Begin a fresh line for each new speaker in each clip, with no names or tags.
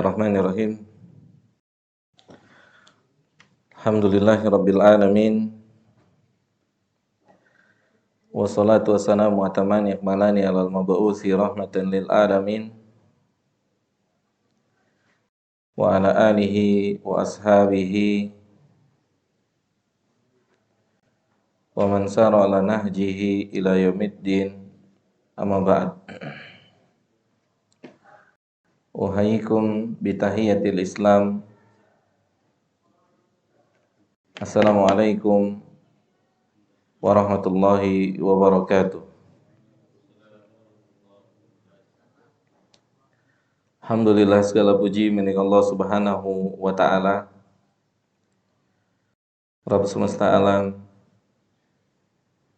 Bismillahirrahmanirrahim. Alhamdulillahirabbil alamin. Wassalatu wassalamu atamani akmalani alal mab'uusi rahmatan lil alamin wa ala alihi wa ashabihi wa man sara ala nahjihi ila yaumiddin. Amma ba'd. Uhayyikum bitahiyatil Islam. Assalamualaikum warahmatullahi wabarakatuh. Alhamdulillah, segala puji milik Allah Subhanahu wa ta'ala, Rabb semesta alam,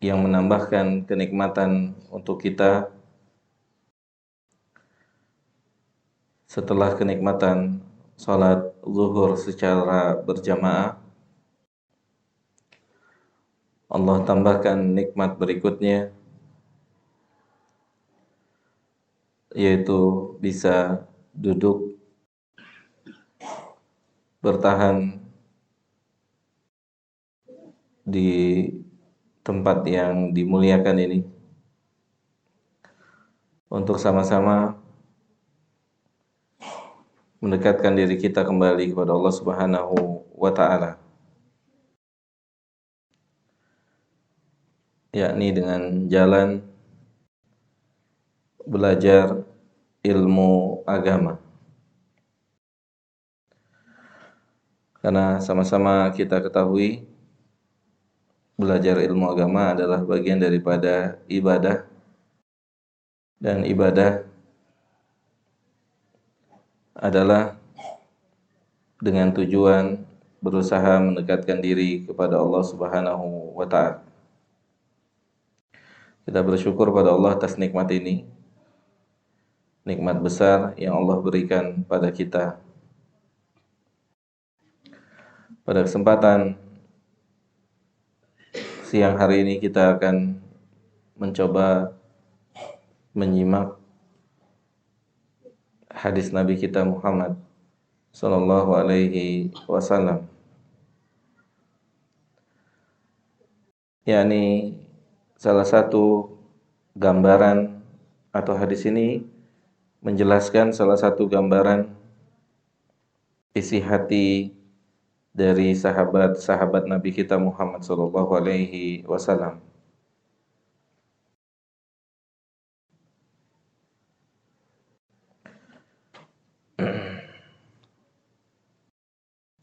yang menambahkan kenikmatan untuk kita setelah kenikmatan salat zuhur secara berjamaah. Allah tambahkan nikmat berikutnya, yaitu bisa duduk bertahan di tempat yang dimuliakan ini untuk sama-sama mendekatkan diri kita kembali kepada Allah Subhanahu wa ta'ala, yakni dengan jalan belajar ilmu agama. Karena sama-sama kita ketahui belajar ilmu agama adalah bagian daripada ibadah, dan ibadah adalah dengan tujuan berusaha mendekatkan diri kepada Allah Subhanahu wa ta'ala. Kita bersyukur pada Allah atas nikmat ini, nikmat besar yang Allah berikan pada kita. Pada kesempatan siang hari ini kita akan mencoba menyimak hadis Nabi kita Muhammad sallallahu alaihi wasallam, yakni salah satu gambaran atau hadis ini menjelaskan salah satu gambaran isi hati dari sahabat-sahabat Nabi kita Muhammad sallallahu alaihi wasallam.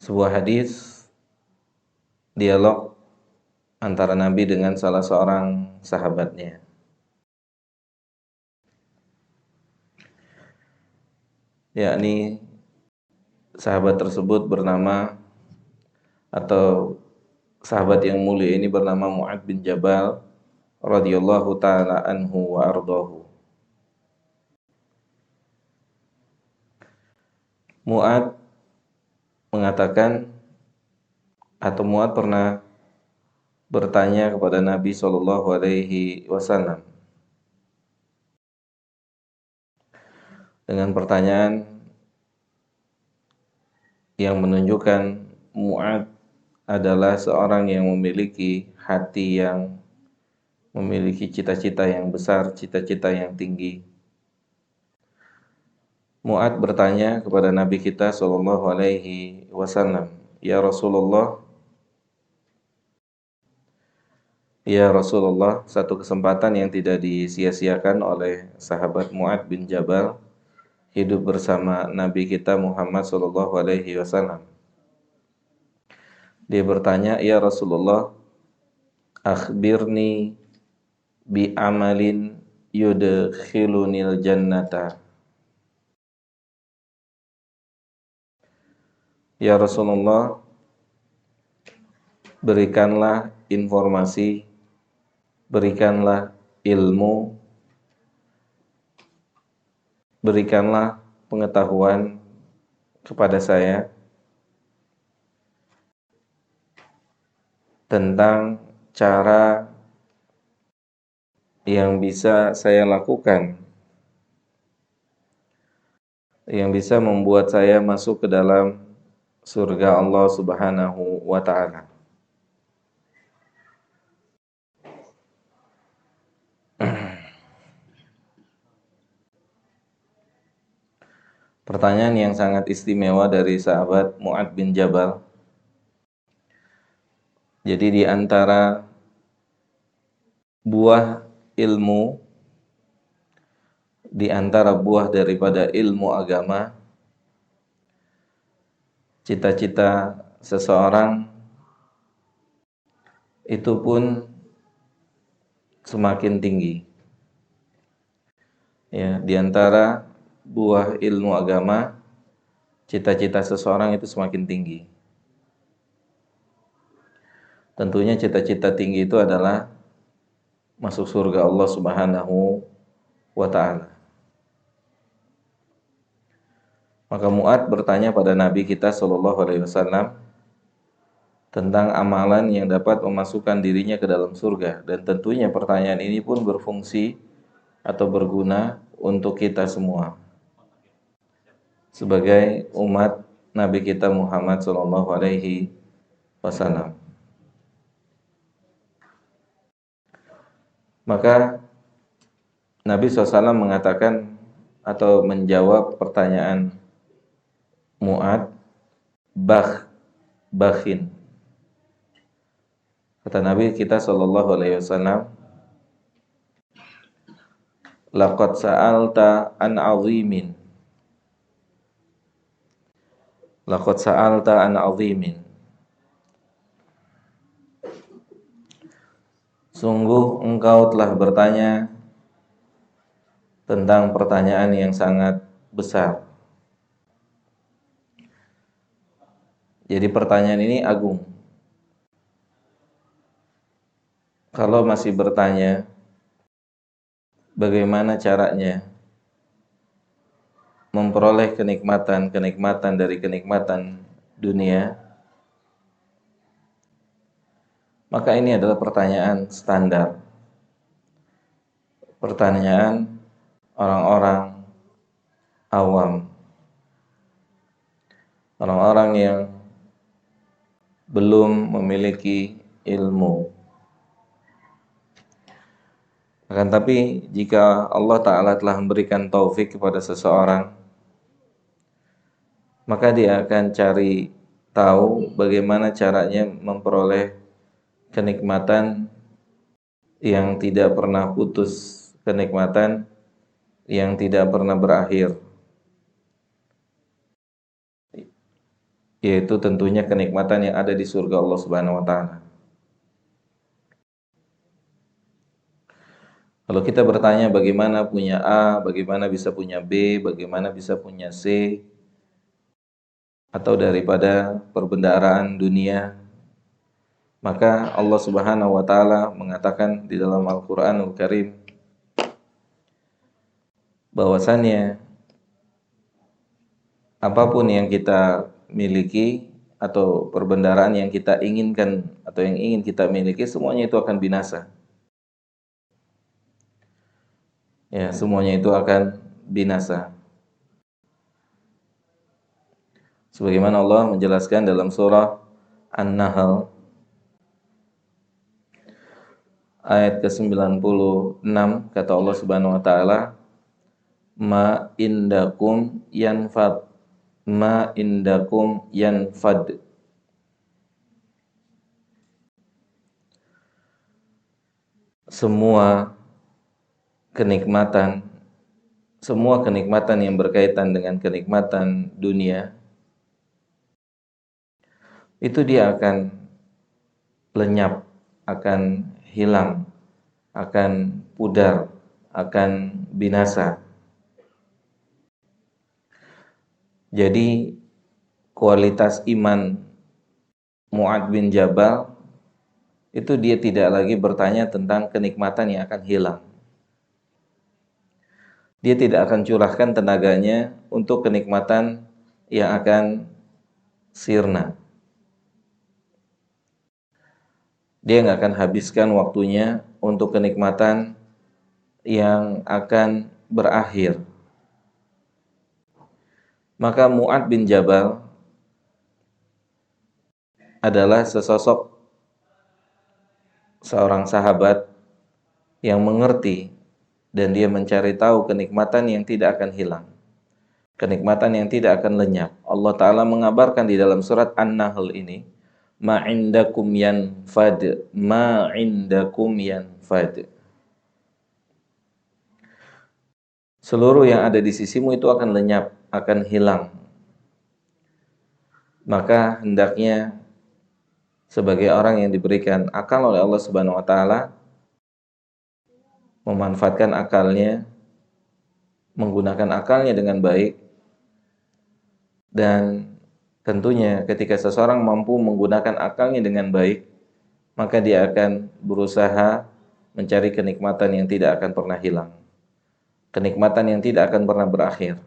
Sebuah hadis dialog antara Nabi dengan salah seorang sahabatnya. Yakni sahabat tersebut bernama, atau sahabat yang mulia ini bernama Mu'ad bin Jabal radhiyallahu ta'ala anhu wa ardahu. Mu'ad mengatakan, atau Mu'ad pernah bertanya kepada Nabi sallallahu alaihi wasallam dengan pertanyaan yang menunjukkan Mu'ad adalah seorang yang memiliki hati yang memiliki cita-cita yang besar, cita-cita yang tinggi. Mu'ad bertanya kepada Nabi kita sallallahu alaihi wasallam, "Ya Rasulullah, ya Rasulullah," satu kesempatan yang tidak disia-siakan oleh sahabat Mu'ad bin Jabal hidup bersama Nabi kita Muhammad sallallahu alaihi wasallam. Dia bertanya, "Ya Rasulullah, akhbirni bi amalin yudkhilunil jannata." Ya Rasulullah, berikanlah informasi, berikanlah ilmu, berikanlah pengetahuan kepada saya tentang cara yang bisa saya lakukan yang bisa membuat saya masuk ke dalam surga Allah Subhanahu wa taala? Pertanyaan yang sangat istimewa dari sahabat Mu'ad bin Jabal. Jadi di antara buah ilmu, di antara buah daripada ilmu agama, cita-cita seseorang itu pun semakin tinggi. Ya, di antara buah ilmu agama, cita-cita seseorang itu semakin tinggi. Tentunya cita-cita tinggi itu adalah masuk surga Allah Subhanahu wa taala. Maka Mu'ad bertanya pada Nabi kita sallallahu alaihi wasallam tentang amalan yang dapat memasukkan dirinya ke dalam surga, dan tentunya pertanyaan ini pun berfungsi atau berguna untuk kita semua sebagai umat Nabi kita Muhammad sallallahu alaihi wasallam. Maka Nabi SAW mengatakan atau menjawab pertanyaan Mu'ad, bakhin. Kata Nabi kita sallallahu alaihi wasallam, laqad sa'alta an 'azimin. Laqad sa'alta an 'azimin. Sungguh engkau telah bertanya tentang pertanyaan yang sangat besar. Jadi pertanyaan ini agung. Kalau masih bertanya bagaimana caranya memperoleh kenikmatan dari kenikmatan dunia, maka ini adalah pertanyaan standar. Pertanyaan orang-orang awam. Orang-orang yang belum memiliki ilmu. Akan tapi jika Allah Ta'ala telah memberikan taufik kepada seseorang, maka dia akan cari tahu bagaimana caranya memperoleh kenikmatan yang tidak pernah putus, kenikmatan yang tidak pernah berakhir, yaitu tentunya kenikmatan yang ada di surga Allah Subhanahu wa taala. Kalau kita bertanya bagaimana punya A, bagaimana bisa punya B, bagaimana bisa punya C, atau daripada perbendaharaan dunia, maka Allah Subhanahu wa taala mengatakan di dalam Al-Qur'anul Karim bahwasannya apapun yang kita miliki atau perbendaharaan yang kita inginkan atau yang ingin kita miliki, semuanya itu akan binasa. Ya, semuanya itu akan binasa. Sebagaimana Allah menjelaskan dalam surah An-Nahl ayat ke-96, kata Allah Subhanahu wa taala, ma indakum yanfad, ma indakum yanfad. Semua kenikmatan yang berkaitan dengan kenikmatan dunia itu dia akan lenyap, akan hilang, akan pudar, akan binasa. Jadi kualitas iman Mu'ad bin Jabal itu dia tidak lagi bertanya tentang kenikmatan yang akan hilang. Dia tidak akan curahkan tenaganya untuk kenikmatan yang akan sirna. Dia nggak akan habiskan waktunya untuk kenikmatan yang akan berakhir. Maka Mu'ad bin Jabal adalah seorang sahabat yang mengerti dan dia mencari tahu kenikmatan yang tidak akan hilang, kenikmatan yang tidak akan lenyap. Allah Ta'ala mengabarkan di dalam surat An-Nahl ini, ma indakum yanfad, ma indakum yanfad. Seluruh yang ada di sisimu itu akan lenyap, akan hilang. Maka hendaknya sebagai orang yang diberikan akal oleh Allah Subhanahu wa taala memanfaatkan akalnya, menggunakan akalnya dengan baik, dan tentunya ketika seseorang mampu menggunakan akalnya dengan baik, maka dia akan berusaha mencari kenikmatan yang tidak akan pernah hilang, kenikmatan yang tidak akan pernah berakhir,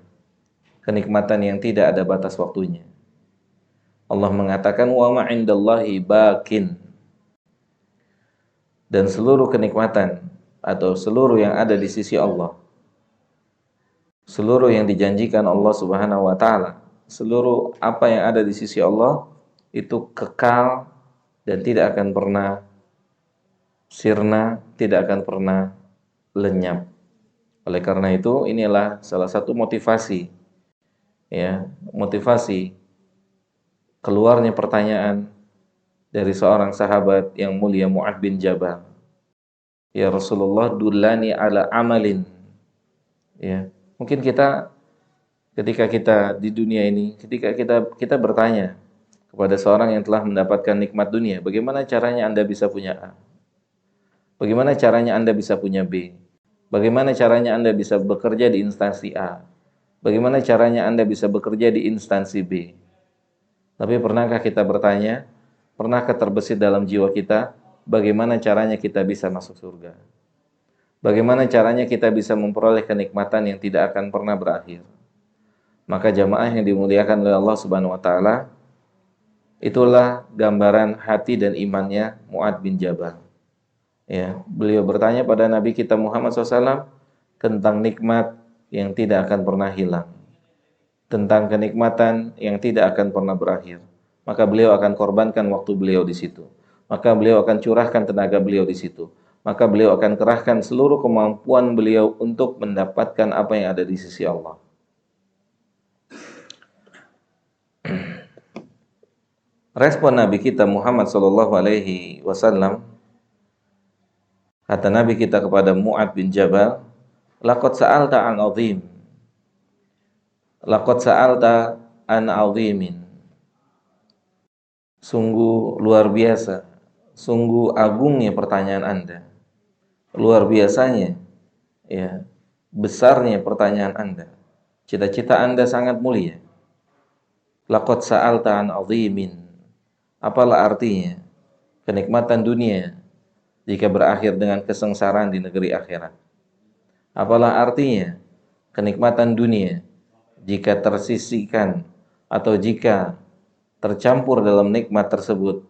kenikmatan yang tidak ada batas waktunya. Allah mengatakan wa ma indallahi bakin, dan seluruh kenikmatan atau seluruh yang ada di sisi Allah, seluruh yang dijanjikan Allah Subhanahu wa taala, seluruh apa yang ada di sisi Allah itu kekal dan tidak akan pernah sirna, tidak akan pernah lenyap. Oleh karena itu, inilah salah satu motivasi, ya, motivasi keluarnya pertanyaan dari seorang sahabat yang mulia, Mu'ad bin Jabal. Ya Rasulullah, dullani ala amalin. Ya, mungkin kita ketika kita di dunia ini, ketika kita bertanya kepada seorang yang telah mendapatkan nikmat dunia, bagaimana caranya Anda bisa punya A? Bagaimana caranya Anda bisa punya B? Bagaimana caranya Anda bisa bekerja di instansi A? Bagaimana caranya Anda bisa bekerja di instansi B? Tapi pernahkah kita bertanya, pernahkah terbesit dalam jiwa kita, bagaimana caranya kita bisa masuk surga? Bagaimana caranya kita bisa memperoleh kenikmatan yang tidak akan pernah berakhir? Maka jamaah yang dimuliakan oleh Allah Subhanahu wa taala, itulah gambaran hati dan imannya Mu'ad bin Jabal. Ya, beliau bertanya pada Nabi kita Muhammad SAW tentang nikmat yang tidak akan pernah hilang, tentang kenikmatan yang tidak akan pernah berakhir. Maka beliau akan korbankan waktu beliau di situ. Maka beliau akan curahkan tenaga beliau di situ. Maka beliau akan kerahkan seluruh kemampuan beliau untuk mendapatkan apa yang ada di sisi Allah. Respon Nabi kita Muhammad SAW, kata Nabi kita kepada Mu'ad bin Jabal, laqad sa'alta an 'azim. Laqad sa'alta an 'azimin. Sungguh luar biasa, sungguh agungnya pertanyaan Anda. Luar biasanya, ya, besarnya pertanyaan Anda. Cita-cita Anda sangat mulia. Laqad sa'alta an 'azimin. Apalah artinya kenikmatan dunia jika berakhir dengan kesengsaraan di negeri akhirat? Apalah artinya kenikmatan dunia jika tersisihkan atau jika tercampur dalam nikmat tersebut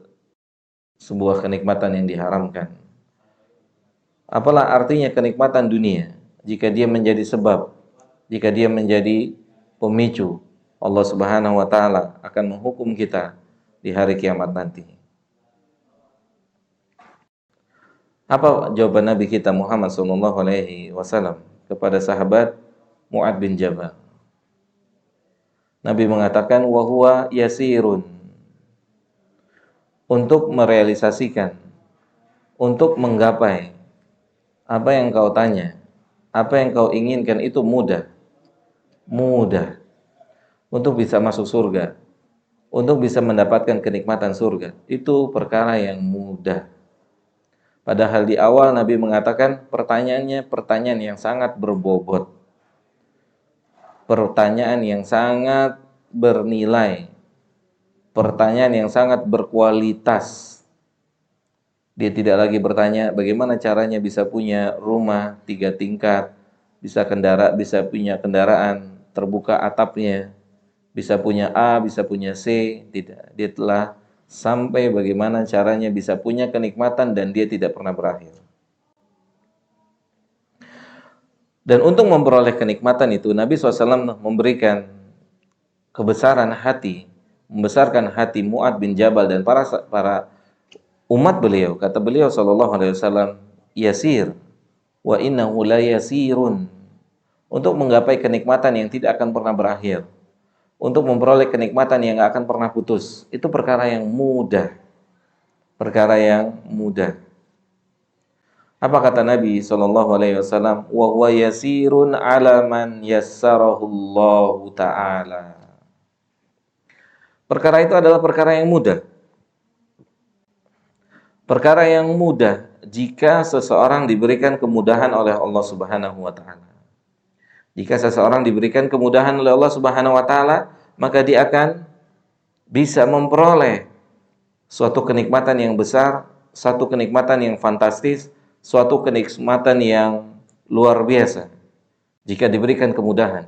sebuah kenikmatan yang diharamkan? Apalah artinya kenikmatan dunia jika dia menjadi sebab, jika dia menjadi pemicu Allah Subhanahu wa taala akan menghukum kita di hari kiamat nanti? Apa jawaban Nabi kita Muhammad SAW kepada sahabat Mu'ad bin Jabal? Nabi mengatakan, wa huwa yasirun. Untuk merealisasikan, untuk menggapai apa yang kau tanya, apa yang kau inginkan itu mudah. Mudah. Untuk bisa masuk surga, untuk bisa mendapatkan kenikmatan surga, itu perkara yang mudah. Padahal di awal Nabi mengatakan pertanyaannya pertanyaan yang sangat berbobot, pertanyaan yang sangat bernilai, pertanyaan yang sangat berkualitas. Dia tidak lagi bertanya bagaimana caranya bisa punya rumah 3 tingkat, bisa punya kendaraan terbuka atapnya, bisa punya A, bisa punya C. Tidak, dia telah sampai bagaimana caranya bisa punya kenikmatan dan dia tidak pernah berakhir. Dan untuk memperoleh kenikmatan itu, Nabi SAW memberikan kebesaran hati, membesarkan hati Mu'ad bin Jabal dan para umat beliau. Kata beliau sallallahu alaihi wasallam, yasir wa innahu la yasirun, untuk menggapai kenikmatan yang tidak akan pernah berakhir, untuk memperoleh kenikmatan yang tidak akan pernah putus, itu perkara yang mudah. Perkara yang mudah. Apa kata Nabi sallallahu alaihi wasallam? Wa huwa yasirun 'ala man yassarahu Allah taala. Perkara itu adalah perkara yang mudah. Perkara yang mudah jika seseorang diberikan kemudahan oleh Allah Subhanahu wa taala. Jika seseorang diberikan kemudahan oleh Allah Subhanahu wa taala, maka dia akan bisa memperoleh suatu kenikmatan yang besar, suatu kenikmatan yang fantastis, suatu kenikmatan yang luar biasa jika diberikan kemudahan.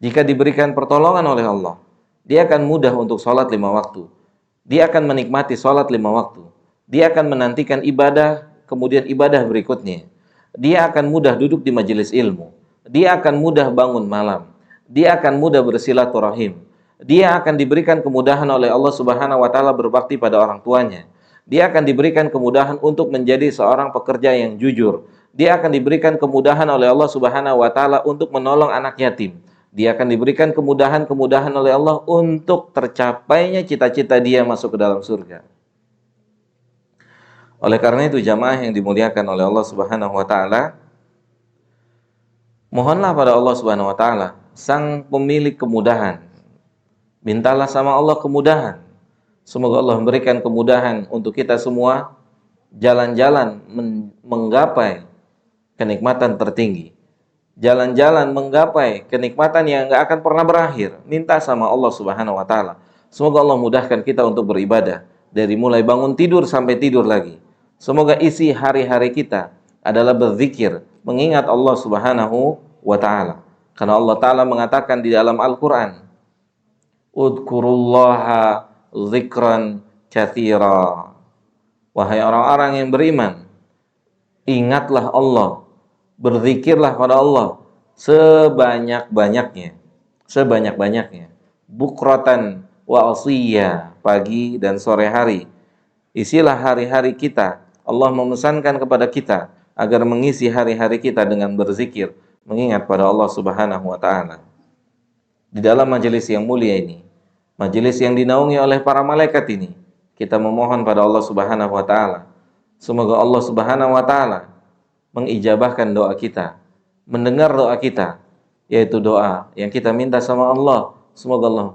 Jika diberikan pertolongan oleh Allah, dia akan mudah untuk sholat 5 waktu. Dia akan menikmati sholat 5 waktu. Dia akan menantikan ibadah, kemudian ibadah berikutnya. Dia akan mudah duduk di majelis ilmu. Dia akan mudah bangun malam. Dia akan mudah bersilaturahim. Dia akan diberikan kemudahan oleh Allah Subhanahu wa taala berbakti pada orang tuanya. Dia akan diberikan kemudahan untuk menjadi seorang pekerja yang jujur. Dia akan diberikan kemudahan oleh Allah Subhanahu wa taala untuk menolong anak yatim. Dia akan diberikan kemudahan-kemudahan oleh Allah untuk tercapainya cita-cita dia masuk ke dalam surga. Oleh karena itu jamaah yang dimuliakan oleh Allah Subhanahu wa taala, mohonlah pada Allah Subhanahu wa taala, sang pemilik kemudahan. Mintalah sama Allah kemudahan. Semoga Allah memberikan kemudahan untuk kita semua jalan-jalan menggapai kenikmatan tertinggi. Jalan-jalan menggapai kenikmatan yang enggak akan pernah berakhir. Minta sama Allah Subhanahu wa taala. Semoga Allah mudahkan kita untuk beribadah dari mulai bangun tidur sampai tidur lagi. Semoga isi hari-hari kita adalah berzikir, mengingat Allah Subhanahu wa taala. Karena Allah taala mengatakan di dalam Al-Qur'an, "Udzurullaha dzikran katsira." Wahai orang-orang yang beriman, ingatlah Allah, berzikirlah pada Allah sebanyak-banyaknya, sebanyak-banyaknya. Bukratan wa asiyya, pagi dan sore hari. Isilah hari-hari kita. Allah memesankan kepada kita agar mengisi hari-hari kita dengan berzikir, mengingat pada Allah Subhanahu wa taala. Di dalam majelis yang mulia ini, majelis yang dinaungi oleh para malaikat ini, kita memohon pada Allah Subhanahu wa taala, semoga Allah Subhanahu wa taala mengijabahkan doa kita, mendengar doa kita, yaitu doa yang kita minta sama Allah. Semoga Allah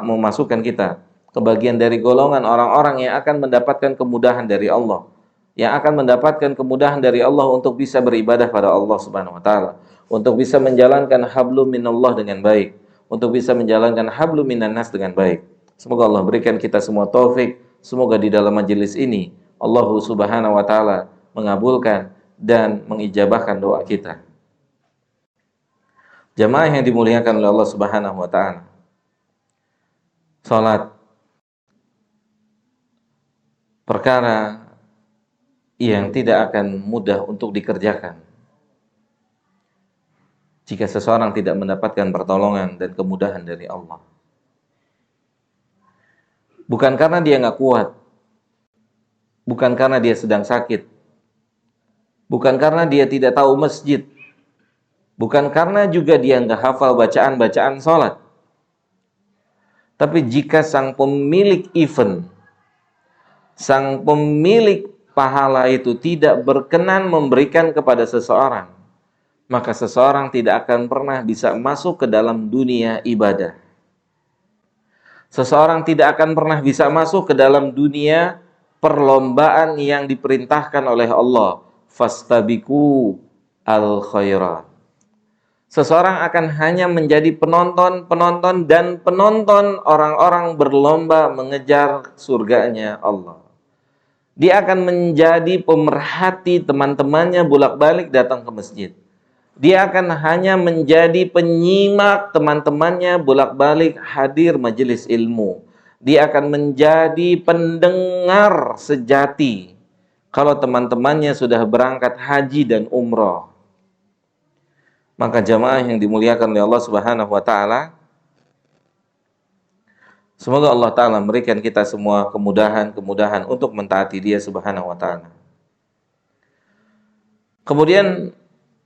memasukkan kita ke bagian dari golongan orang-orang yang akan mendapatkan kemudahan dari Allah, yang akan mendapatkan kemudahan dari Allah untuk bisa beribadah pada Allah Subhanahu wa taala, untuk bisa menjalankan hablum minallah dengan baik, untuk bisa menjalankan hablum minan nas dengan baik. Semoga Allah berikan kita semua taufik. Semoga di dalam majelis ini Allah Subhanahu wa taala mengabulkan dan mengijabahkan doa kita. Jamaah yang dimuliakan oleh Allah Subhanahu wa taala, salat perkara yang tidak akan mudah untuk dikerjakan jika seseorang tidak mendapatkan pertolongan dan kemudahan dari Allah. Bukan karena dia nggak kuat, bukan karena dia sedang sakit, bukan karena dia tidak tahu masjid, bukan karena juga dia nggak hafal bacaan-bacaan sholat. Tapi jika sang pemilik event, sang pemilik pahala itu tidak berkenan memberikan kepada seseorang, maka seseorang tidak akan pernah bisa masuk ke dalam dunia ibadah. Seseorang tidak akan pernah bisa masuk ke dalam dunia perlombaan yang diperintahkan oleh Allah. Fastabiqu al-khairat. Seseorang akan hanya menjadi penonton dan penonton orang-orang berlomba mengejar surganya Allah. Dia akan menjadi pemerhati teman-temannya bolak-balik datang ke masjid. Dia akan hanya menjadi penyimak teman-temannya bolak-balik hadir majelis ilmu. Dia akan menjadi pendengar sejati kalau teman-temannya sudah berangkat haji dan umroh. Maka jamaah yang dimuliakan oleh Allah Subhanahu wa taala, Semoga Allah Ta'ala memberikan kita semua kemudahan-kemudahan untuk mentaati Dia Subhanahu wa Ta'ala. Kemudian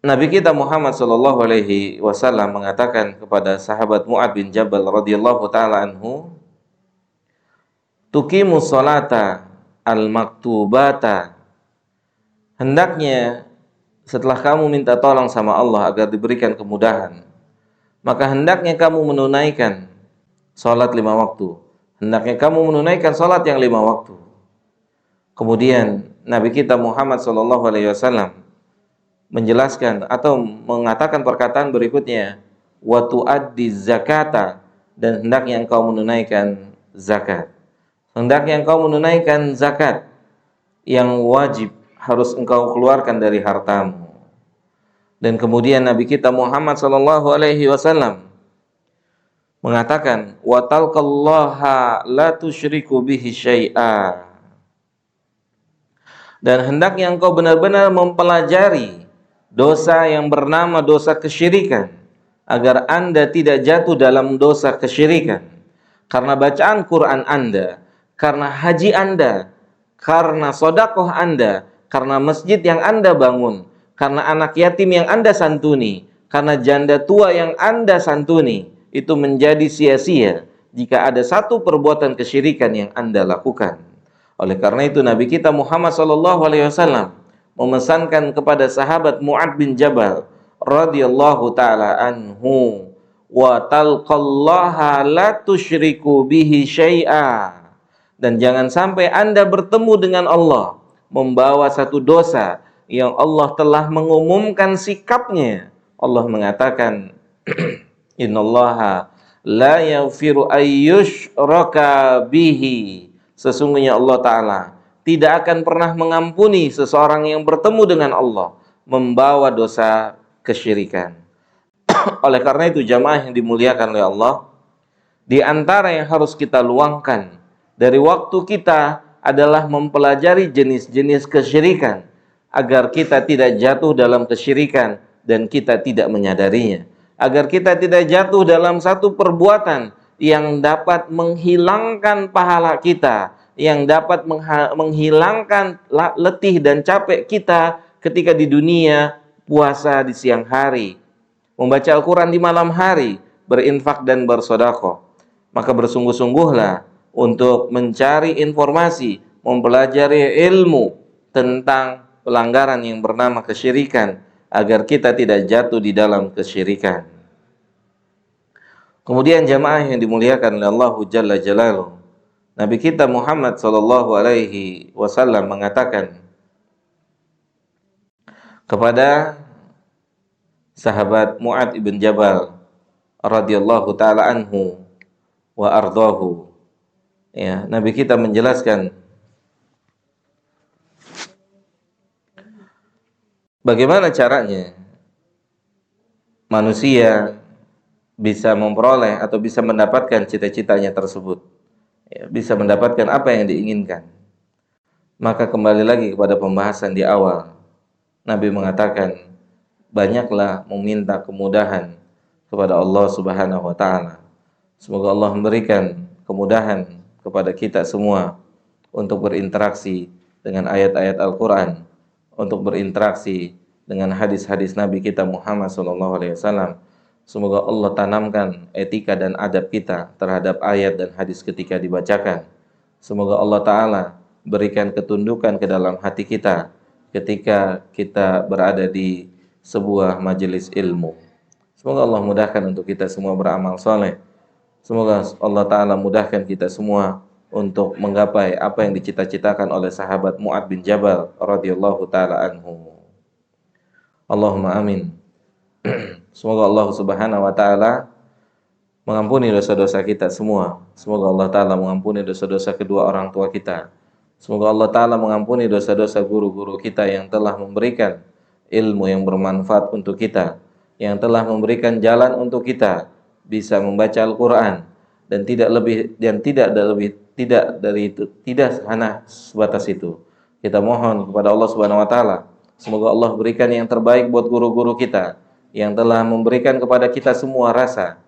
Nabi kita Muhammad sallallahu alaihi wasallam mengatakan kepada sahabat Mu'ad bin Jabal radhiyallahu taala anhu, "Tuqimus salata al-maktubata." Hendaknya setelah kamu minta tolong sama Allah agar diberikan kemudahan, maka hendaknya kamu menunaikan salat 5 waktu. Hendaknya kamu menunaikan salat yang 5 waktu. Kemudian Nabi kita Muhammad sallallahu alaihi wasallam menjelaskan atau mengatakan perkataan berikutnya, wa tuaddi zakata, dan hendaknya engkau menunaikan zakat. Hendaknya engkau menunaikan zakat yang wajib harus engkau keluarkan dari hartamu. Dan kemudian Nabi kita Muhammad sallallahu alaihi wasallam mengatakan, wa talqallaha la tusyriku bihi syai'a. Dan hendaknya engkau benar-benar mempelajari dosa yang bernama dosa kesyirikan, agar Anda tidak jatuh dalam dosa kesyirikan. Karena bacaan Quran Anda, karena haji Anda, karena sodakoh Anda, karena masjid yang Anda bangun, karena anak yatim yang Anda santuni, karena janda tua yang Anda santuni, itu menjadi sia-sia jika ada satu perbuatan kesyirikan yang Anda lakukan. Oleh karena itu Nabi kita Muhammad SAW memesankan kepada sahabat Mu'ad bin Jabal radhiyallahu taala anhu, wa talqallaha la tusyriku bihi syai'a. Dan jangan sampai Anda bertemu dengan Allah membawa satu dosa yang Allah telah mengumumkan sikapnya. Allah mengatakan, innallaha la yaghfiru ayyushraka bihi. Sesungguhnya Allah Ta'ala tidak akan pernah mengampuni seseorang yang bertemu dengan Allah membawa dosa kesyirikan. Oleh karena itu jamaah yang dimuliakan oleh Allah, di antara yang harus kita luangkan dari waktu kita adalah mempelajari jenis-jenis kesyirikan agar kita tidak jatuh dalam kesyirikan dan kita tidak menyadarinya, agar kita tidak jatuh dalam satu perbuatan yang dapat menghilangkan pahala kita, yang dapat menghilangkan letih dan capek kita ketika di dunia, puasa di siang hari, membaca Al-Quran di malam hari, berinfak dan bersedekah. Maka bersungguh-sungguhlah untuk mencari informasi, mempelajari ilmu tentang pelanggaran yang bernama kesyirikan agar kita tidak jatuh di dalam kesyirikan. Kemudian jamaah yang dimuliakan oleh Allah Jalla Jalaluhu, Nabi kita Muhammad sallallahu alaihi wasallam mengatakan kepada sahabat Mu'ad ibn Jabal radhiyallahu taala anhu wa ardahu, ya, Nabi kita menjelaskan bagaimana caranya manusia bisa memperoleh atau bisa mendapatkan cita-citanya tersebut, ya, bisa mendapatkan apa yang diinginkan. Maka kembali lagi kepada pembahasan di awal, Nabi mengatakan banyaklah meminta kemudahan kepada Allah Subhanahu wa taala. Semoga Allah memberikan kemudahan kepada kita semua untuk berinteraksi dengan ayat-ayat Al-Qur'an, untuk berinteraksi dengan hadis-hadis Nabi kita Muhammad SAW. Semoga Allah tanamkan etika dan adab kita terhadap ayat dan hadis ketika dibacakan. Semoga Allah Ta'ala berikan ketundukan ke dalam hati kita ketika kita berada di sebuah majelis ilmu. Semoga Allah mudahkan untuk kita semua beramal soleh. Semoga Allah Ta'ala mudahkan kita semua untuk menggapai apa yang dicita-citakan oleh sahabat Mu'ad bin Jabal radhiyallahu ta'ala anhu. Allahumma amin. Semoga Allah Subhanahu wa taala mengampuni dosa-dosa kita semua. Semoga Allah Ta'ala mengampuni dosa-dosa kedua orang tua kita. Semoga Allah Ta'ala mengampuni dosa-dosa guru-guru kita yang telah memberikan ilmu yang bermanfaat untuk kita, yang telah memberikan jalan untuk kita bisa membaca Al-Quran, dan tidak hanya sebatas itu. Kita mohon kepada Allah Subhanahu wa taala, semoga Allah berikan yang terbaik buat guru-guru kita yang telah memberikan kepada kita semua rasa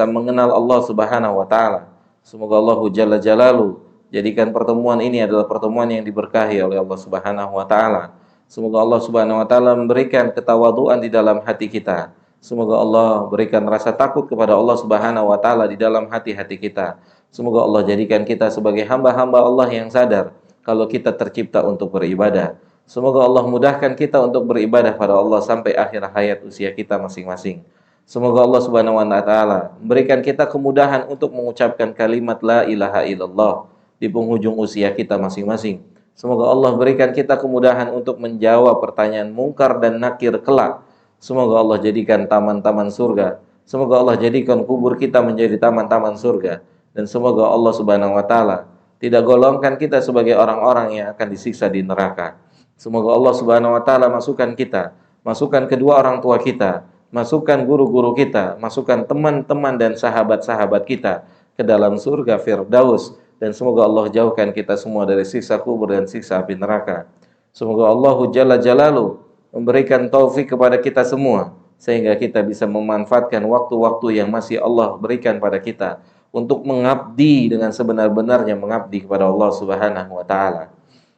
mengenal Allah Subhanahu wa taala, Semoga Allah Jalla Jalalu jadikan pertemuan ini adalah pertemuan yang diberkahi oleh Allah Subhanahu wa taala. Semoga Allah Subhanahu wa taala memberikan ketawaduan di dalam hati kita. Semoga Allah berikan rasa takut kepada Allah Subhanahu wa taala di dalam hati-hati kita. Semoga Allah jadikan kita sebagai hamba-hamba Allah yang sadar kalau kita tercipta untuk beribadah. Semoga Allah mudahkan kita untuk beribadah pada Allah sampai akhir hayat usia kita masing-masing. Semoga Allah Subhanahu wa taala memberikan kita kemudahan untuk mengucapkan kalimat la ilaha illallah di penghujung usia kita masing-masing. Semoga Allah berikan kita kemudahan untuk menjawab pertanyaan mungkar dan nakir kelak. Semoga Allah jadikan taman-taman surga. Semoga Allah jadikan kubur kita menjadi taman-taman surga. Dan semoga Allah Subhanahu wa taala tidak golongkan kita sebagai orang-orang yang akan disiksa di neraka. Semoga Allah Subhanahu wa taala masukkan kita, masukkan kedua orang tua kita, masukkan guru-guru kita, masukkan teman-teman dan sahabat-sahabat kita ke dalam surga Firdaus, dan semoga Allah jauhkan kita semua dari siksa kubur dan siksa api neraka. Semoga Allah Jalla Jalalu memberikan taufik kepada kita semua sehingga kita bisa memanfaatkan waktu-waktu yang masih Allah berikan pada kita untuk mengabdi dengan sebenar-benarnya mengabdi kepada Allah Subhanahu wa taala.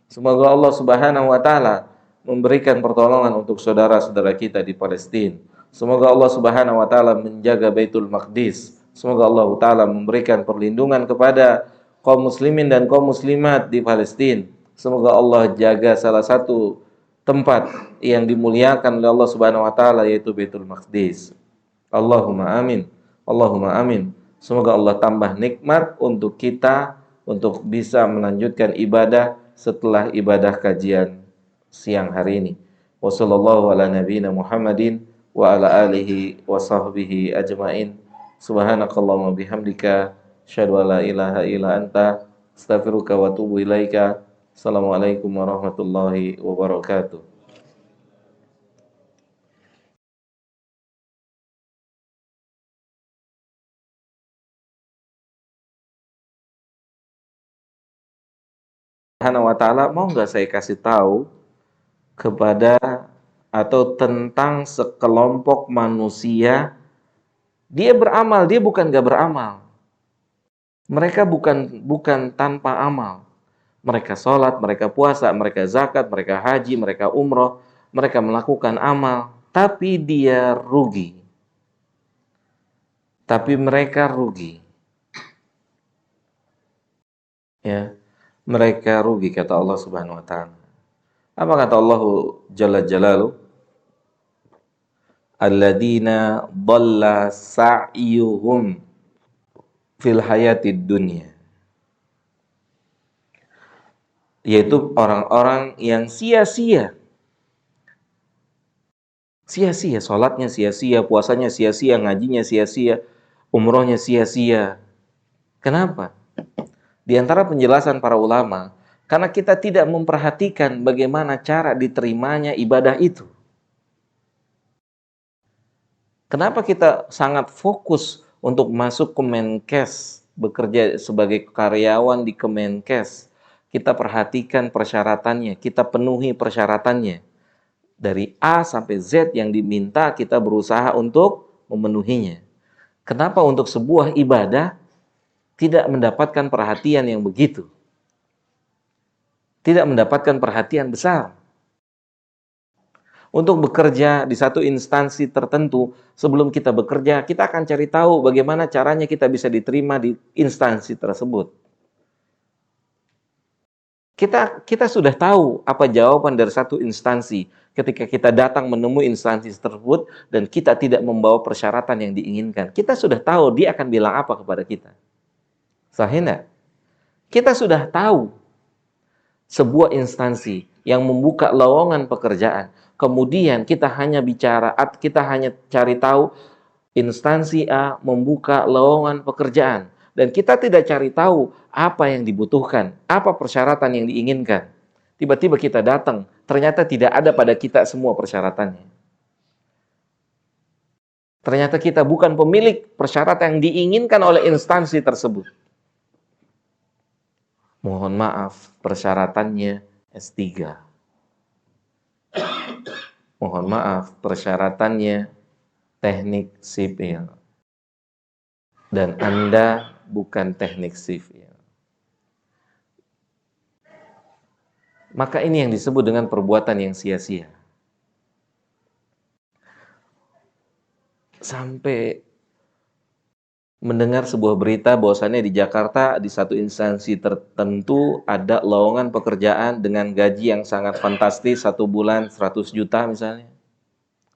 Semoga Allah Subhanahu wa taala memberikan pertolongan untuk saudara-saudara kita di Palestina. Semoga Allah Subhanahu wa taala menjaga Baitul Maqdis. Semoga Allah taala memberikan perlindungan kepada kaum muslimin dan kaum muslimat di Palestina. Semoga Allah jaga salah satu tempat yang dimuliakan oleh Allah Subhanahu wa taala, yaitu Baitul Maqdis. Allahumma amin. Allahumma amin. Semoga Allah tambah nikmat untuk kita untuk bisa melanjutkan ibadah setelah ibadah kajian siang hari ini. Wassallallahu ala nabiyina Muhammadin wa ala alihi wa sahbihi ajmain. Subhanakallahumma bihamdika asyhadu an la ilaha illa anta astaghfiruka wa atubu ilaika. Assalamualaikum warahmatullahi wabarakatuh. Subhanahu wa ta'ala, mau nggak saya kasih tahu kepada atau tentang sekelompok manusia, dia beramal, dia bukan nggak beramal. Mereka bukan tanpa amal. Mereka sholat, mereka puasa, mereka zakat, mereka haji, mereka umroh, mereka melakukan amal, tapi dia rugi. Tapi mereka rugi. Ya, mereka rugi, kata Allah Subhanahu wa ta'ala. Apa kata Allah Jalla Jalalu? Alladzina dhalla sa'yuhum fil hayatid dunya. Yaitu orang-orang yang sia-sia. Sia-sia, sholatnya sia-sia, puasanya sia-sia, ngajinya sia-sia, umrohnya sia-sia. Kenapa? Di antara penjelasan para ulama, karena kita tidak memperhatikan bagaimana cara diterimanya ibadah itu. Kenapa kita sangat fokus untuk masuk Kemenkes, bekerja sebagai karyawan di Kemenkes? Kita perhatikan persyaratannya, kita penuhi persyaratannya. Dari A sampai Z yang diminta, kita berusaha untuk memenuhinya. Kenapa untuk sebuah ibadah tidak mendapatkan perhatian yang begitu? Tidak mendapatkan perhatian besar. Untuk bekerja di satu instansi tertentu, sebelum kita bekerja, kita akan cari tahu bagaimana caranya kita bisa diterima di instansi tersebut. Kita sudah tahu apa jawaban dari satu instansi ketika kita datang menemui instansi tersebut dan kita tidak membawa persyaratan yang diinginkan. Kita sudah tahu dia akan bilang apa kepada kita. Sahih enggak? Kita sudah tahu sebuah instansi yang membuka lowongan pekerjaan. Kemudian kita hanya cari tahu instansi A membuka lowongan pekerjaan. Dan kita tidak cari tahu apa yang dibutuhkan, apa persyaratan yang diinginkan. Tiba-tiba kita datang, ternyata tidak ada pada kita semua persyaratannya. Ternyata kita bukan pemilik persyaratan yang diinginkan oleh instansi tersebut. Mohon maaf, persyaratannya S3. Mohon maaf, persyaratannya teknik sipil. Dan Anda bukan teknik shift. Maka ini yang disebut dengan perbuatan yang sia-sia. Sampai mendengar sebuah berita bahwasannya di Jakarta di satu instansi tertentu ada lowongan pekerjaan dengan gaji yang sangat fantastis, 1 bulan 100 juta misalnya.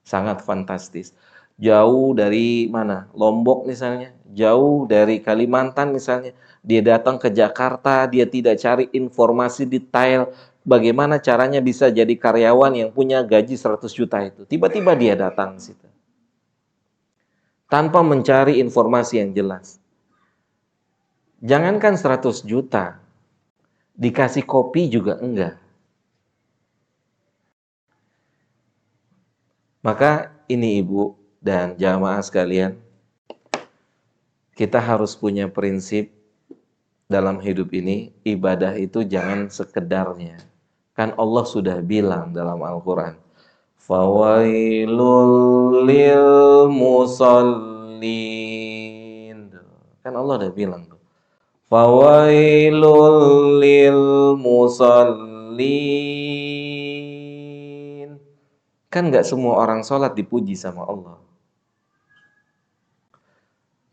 Sangat fantastis. Jauh dari mana? Lombok misalnya, jauh dari Kalimantan misalnya. Dia datang ke Jakarta, dia tidak cari informasi detail bagaimana caranya bisa jadi karyawan yang punya gaji 100 juta itu. Tiba-tiba dia datang ke situ. Tanpa mencari informasi yang jelas. Jangankan 100 juta, dikasih kopi juga enggak. Maka ini ibu dan jamaah sekalian, kita harus punya prinsip dalam hidup ini, ibadah itu jangan sekedarnya. Kan Allah sudah bilang dalam Al-Quran, Fawailul lil musallin. Kan Allah udah bilang tuh. Fawailul lil musallin. Kan nggak semua orang sholat dipuji sama Allah.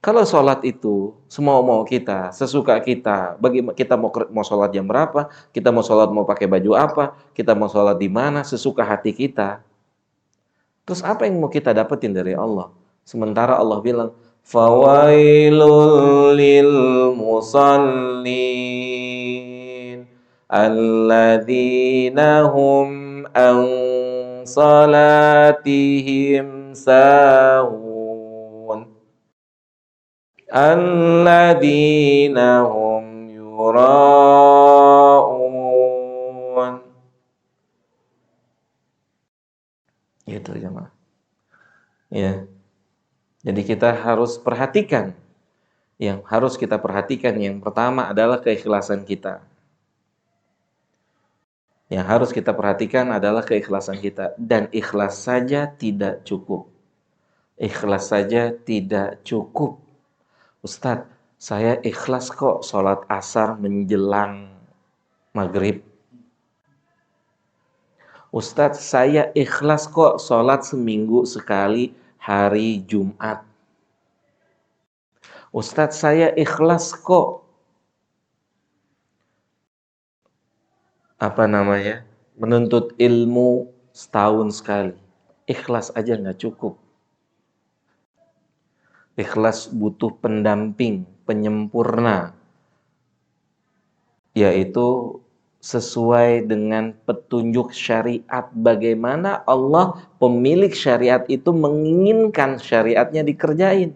Kalau sholat itu semau-mau kita, sesuka kita, kita mau sholat jam berapa, kita mau sholat mau pakai baju apa, kita mau sholat di mana, sesuka hati kita. Terus apa yang mau kita dapetin dari Allah? Sementara Allah bilang, Fawailul lil musallin alladzina hum an salatihim sahun alladzina hum yura'un. Gitu jemaah. Ya. Jadi kita harus perhatikan. Yang harus kita perhatikan yang pertama adalah keikhlasan kita. Yang harus kita perhatikan adalah keikhlasan kita. Dan ikhlas saja tidak cukup. Ikhlas saja tidak cukup. Ustadz, saya ikhlas kok sholat asar menjelang maghrib. Ustadz, saya ikhlas kok sholat seminggu sekali hari Jumat. Ustadz, saya ikhlas kok menuntut ilmu setahun sekali. Ikhlas aja nggak cukup. Ikhlas butuh pendamping, penyempurna, yaitu sesuai dengan petunjuk syariat. Bagaimana Allah pemilik syariat itu menginginkan syariatnya dikerjain.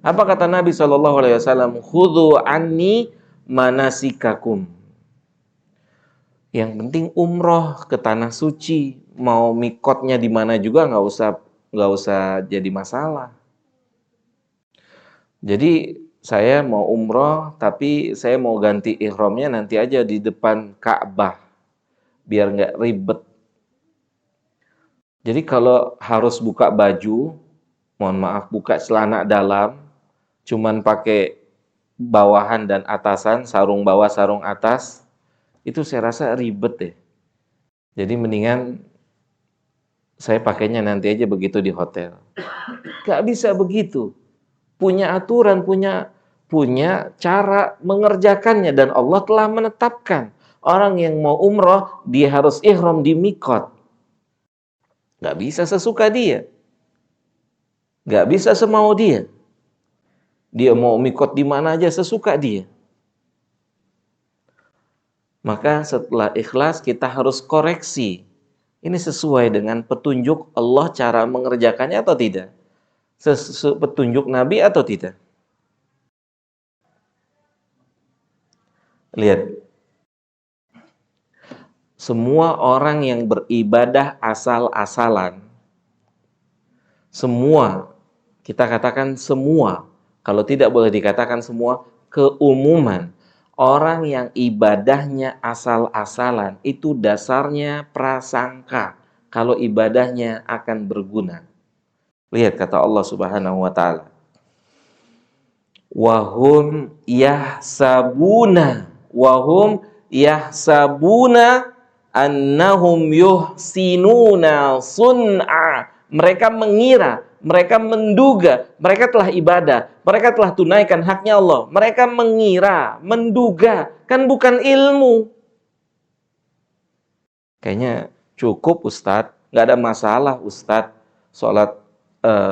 Apa kata Nabi SAW? Khudhu anni manasikakum. Yang penting umroh ke tanah suci, mau mikotnya di mana juga nggak usah jadi masalah. Jadi saya mau umroh, tapi saya mau ganti ihramnya nanti aja di depan Ka'bah, biar nggak ribet. Jadi kalau harus buka baju, mohon maaf, buka celana dalam, cuman pakai bawahan dan atasan, sarung bawah, sarung atas, itu saya rasa ribet deh. Jadi mendingan saya pakainya nanti aja begitu di hotel. Gak bisa begitu. Punya aturan, punya cara mengerjakannya. Dan Allah telah menetapkan. Orang yang mau umroh, dia harus ihram di mikot. Gak bisa sesuka dia. Gak bisa semau dia. Dia mau mikot di mana aja sesuka dia. Maka setelah ikhlas kita harus koreksi. Ini sesuai dengan petunjuk Allah cara mengerjakannya atau tidak? Petunjuk Nabi atau tidak? Lihat. Semua orang yang beribadah asal-asalan, semua, kita katakan semua, kalau tidak boleh dikatakan semua, keumuman. Orang yang ibadahnya asal-asalan itu dasarnya prasangka kalau ibadahnya akan berguna. Lihat kata Allah Subhanahu wa taala. wahum yahsabuna annahum yuhsinuna sun'a. Mereka mengira, mereka menduga, mereka telah ibadah, mereka telah tunaikan haknya Allah. Mereka mengira, menduga, kan bukan ilmu. Kayaknya cukup Ustadz, nggak ada masalah Ustadz. Sholat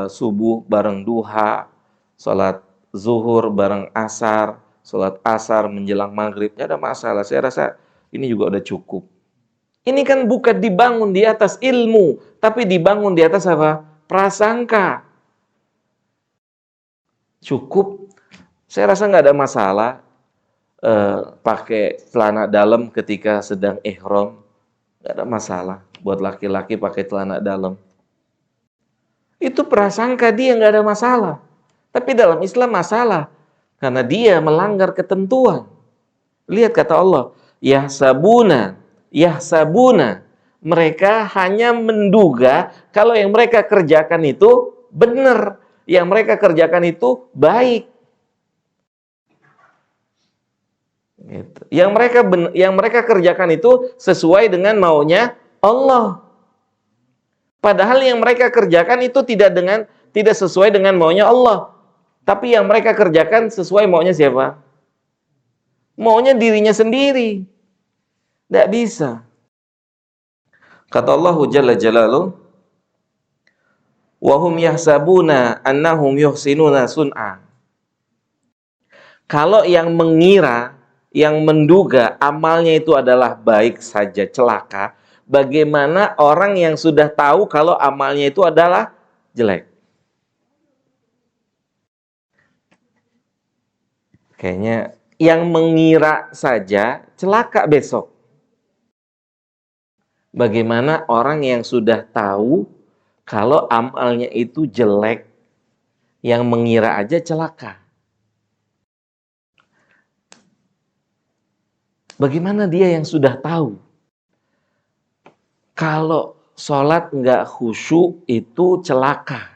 subuh bareng duha, sholat zuhur bareng asar, sholat asar menjelang maghrib, nggak ada masalah. Saya rasa ini juga udah cukup. Ini kan bukan dibangun di atas ilmu, tapi dibangun di atas apa? Prasangka. Cukup. Saya rasa nggak ada masalah pakai celana dalam ketika sedang ihram. Nggak ada masalah buat laki-laki pakai celana dalam. Itu prasangka dia, nggak ada masalah. Tapi dalam Islam masalah. Karena dia melanggar ketentuan. Lihat kata Allah, yahsabuna. Mereka hanya menduga kalau yang mereka kerjakan itu benar. Yang mereka kerjakan itu baik. Gitu. Yang mereka kerjakan itu sesuai dengan maunya Allah. Padahal yang mereka kerjakan itu tidak sesuai dengan maunya Allah. Tapi yang mereka kerjakan sesuai maunya siapa? Maunya dirinya sendiri. Tidak bisa. Kata Allah Jalla Jalaluhu, "Wa hum yahsabuna annahum yuhsinuna sun'a." Kalau yang mengira, yang menduga amalnya itu adalah baik saja celaka, bagaimana orang yang sudah tahu kalau amalnya itu adalah jelek? Kayaknya yang mengira saja celaka besok. Bagaimana orang yang sudah tahu kalau amalnya itu jelek, yang mengira aja celaka? Bagaimana dia yang sudah tahu kalau sholat nggak khusyuk itu celaka?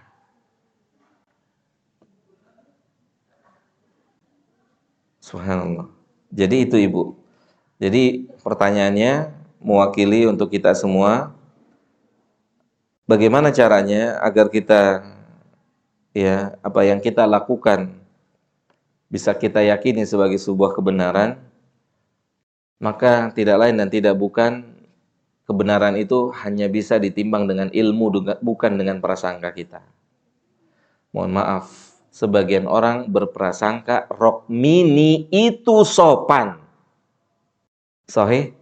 Subhanallah. Jadi itu Ibu. Jadi pertanyaannya mewakili untuk kita semua, bagaimana caranya agar kita apa yang kita lakukan bisa kita yakini sebagai sebuah kebenaran, maka tidak lain dan tidak bukan kebenaran itu hanya bisa ditimbang dengan ilmu, bukan dengan prasangka kita. Mohon maaf, sebagian orang berprasangka rok mini itu sopan. Sahih?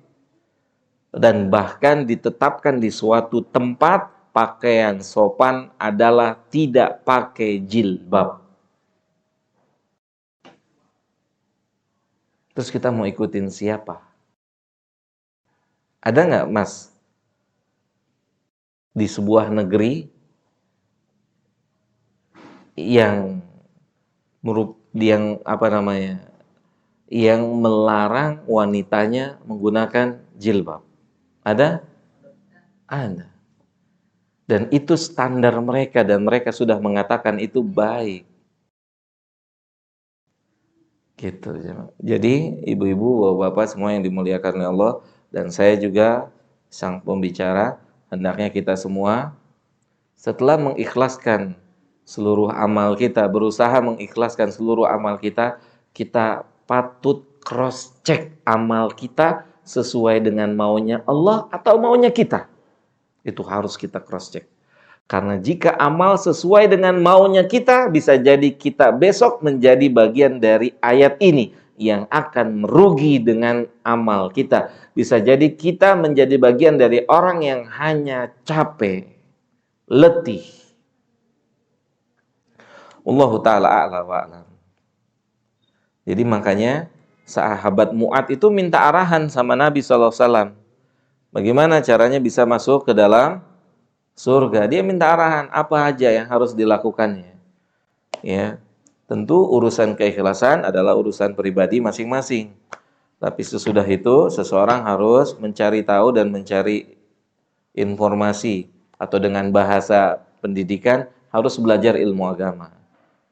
Dan bahkan ditetapkan di suatu tempat pakaian sopan adalah tidak pakai jilbab. Terus kita mau ikutin siapa? Ada nggak Mas di sebuah negeri yang yang melarang wanitanya menggunakan jilbab? Ada? Ada. Dan itu standar mereka dan mereka sudah mengatakan itu baik. Gitu. Jadi ibu-ibu, bapak-bapak semua yang dimuliakan oleh Allah, dan saya juga sang pembicara, hendaknya kita semua setelah mengikhlaskan seluruh amal kita, berusaha mengikhlaskan seluruh amal kita, kita patut cross check amal kita sesuai dengan maunya Allah atau maunya kita. Itu harus kita cross check. Karena jika amal sesuai dengan maunya kita, bisa jadi kita besok menjadi bagian dari ayat ini yang akan merugi dengan amal kita. Bisa jadi kita menjadi bagian dari orang yang hanya capek, letih. Allahu ta'ala a'la wa'alam. Jadi makanya sahabat Mu'ad itu minta arahan sama Nabi SAW. Bagaimana caranya bisa masuk ke dalam surga? Dia minta arahan apa aja yang harus dilakukannya. Ya, tentu urusan keikhlasan adalah urusan pribadi masing-masing. Tapi sesudah itu seseorang harus mencari tahu dan mencari informasi, atau dengan bahasa pendidikan harus belajar ilmu agama.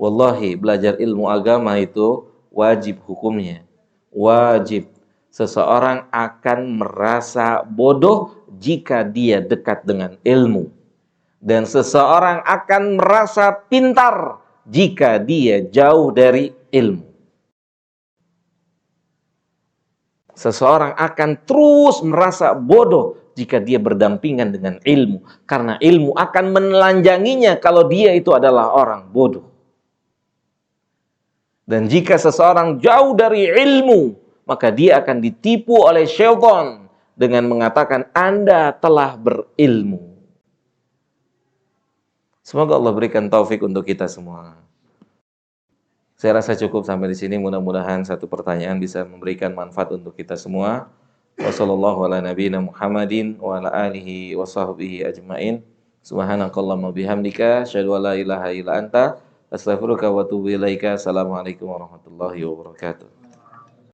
Wallahi, belajar ilmu agama itu wajib hukumnya. Wajib. Seseorang akan merasa bodoh jika dia dekat dengan ilmu. Dan seseorang akan merasa pintar jika dia jauh dari ilmu. Seseorang akan terus merasa bodoh jika dia berdampingan dengan ilmu. Karena ilmu akan menelanjanginya kalau dia itu adalah orang bodoh. Dan jika seseorang jauh dari ilmu, maka dia akan ditipu oleh syaitan dengan mengatakan Anda telah berilmu. Semoga Allah berikan taufik untuk kita semua. Saya rasa cukup sampai di sini. Mudah-mudahan satu pertanyaan bisa memberikan manfaat untuk kita semua. Wassallallahu ala nabiyina Muhammadin wa ala alihi wa sahbihi ajmain. Subhanakallahumma bihamdika asyhadu an la ilaha illa anta astaghfiruka wa atubu ilaika. Assalamualaikum warahmatullahi wabarakatuh.